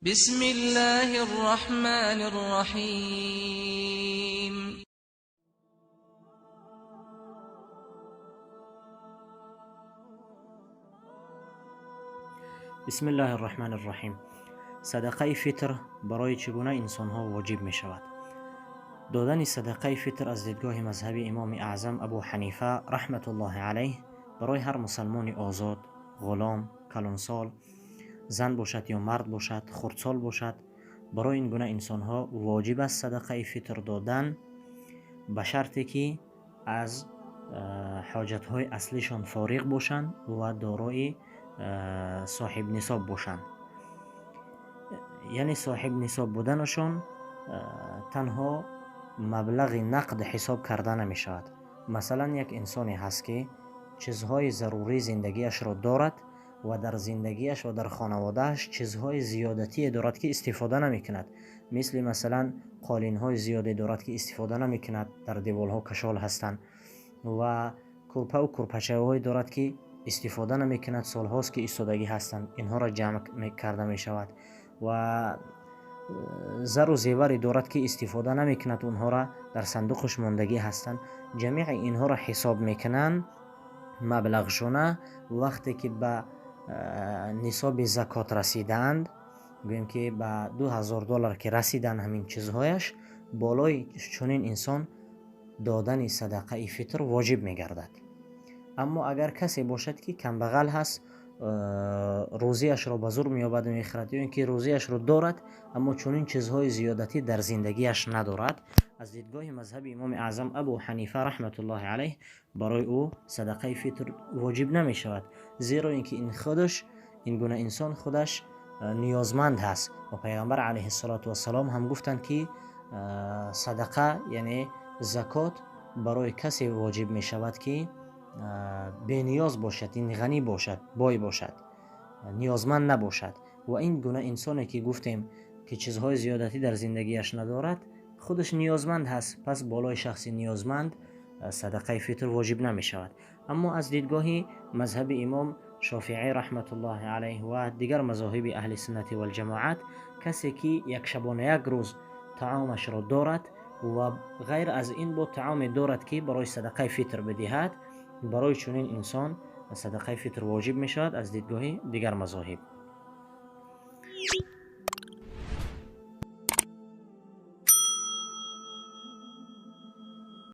بسم الله الرحمن الرحيم. بسم الله الرحمن الرحیم. صدقه فطر برای چگونه انسان ها واجب می شود؟ دادن صدقه فطر از دیدگاه مذهب امام اعظم ابو حنیفه رحمت الله علیه برای هر مسلمان آزاد، غلام، کلانسال، زن باشد یا مرد باشد، خردسال باشد، برای این گونه انسان ها واجب است صدقه فطر دادن، به شرطی که از حاجت های اصلیشان فارغ باشند و دارای صاحب نصاب باشند. یعنی صاحب نصاب بودنشان تنها مبلغ نقد حساب کرده نمی شود. مثلا یک انسانی هست که چیزهای ضروری زندگیش را دارد و در زندگیش و در خانوادهش چیزهای زیادتی دارد که استفاده نمی کند، مثلا قالین‌های زیادی دارد که استفاده نمی کند، در دیوالها کشال هستند، و کرپه و کرپچه‌های دارد که استفاده نمی کند، سالهاست که ایستادگی هستند، اینها را جمع کرده می شود. و زر و زیوری دارد که استفاده نمی کند، اونها را در صندوقش ماندگی هستند. جمیع اینها را حساب میکنن، مبلغ شونه وقتی که به نصاب زکات رسیدند، گویم که به $2000 که رسیدن همین چیزهایش، بالای چنین انسان دادن صدقه فطر واجب میگردد. اما اگر کسی باشد که کم بغل هست، روزیش را به زور مییابد و میخرد، یا اینکه روزیش را دارد اما چنین چیزهای زیادتی در زندگیش ندارد، از دیدگاه مذهب امام اعظم ابو حنیفه رحمت الله علیه برای او صدقه فطر واجب نمی شود، زیرا اینکه این گونه انسان خودش نیازمند هست و پیغمبر علیه السلام هم گفتند که صدقه یعنی زکات برای کسی واجب می شود که بی نیاز باشد، این غنی باشد، بای باشد، نیازمند نباشد. و این گونه انسانی که گفتیم که چیزهای زیادتی در زندگیش ندارد، خودش نیازمند هست، پس بالای شخصی نیازمند صدقه فطر واجب نمی شود. اما از دیدگاه مذهب امام شافعی رحمت الله علیه و دیگر مذاهب اهل سنت و الجماعت، کسی که یک شبانه یک روز طعامش را دارد و غیر از این بود طعام دارد که برای صدقه فطر بدهد، برای چنین انسان صدقه فطر واجب می شود از دیدگاه دیگر مذاهب.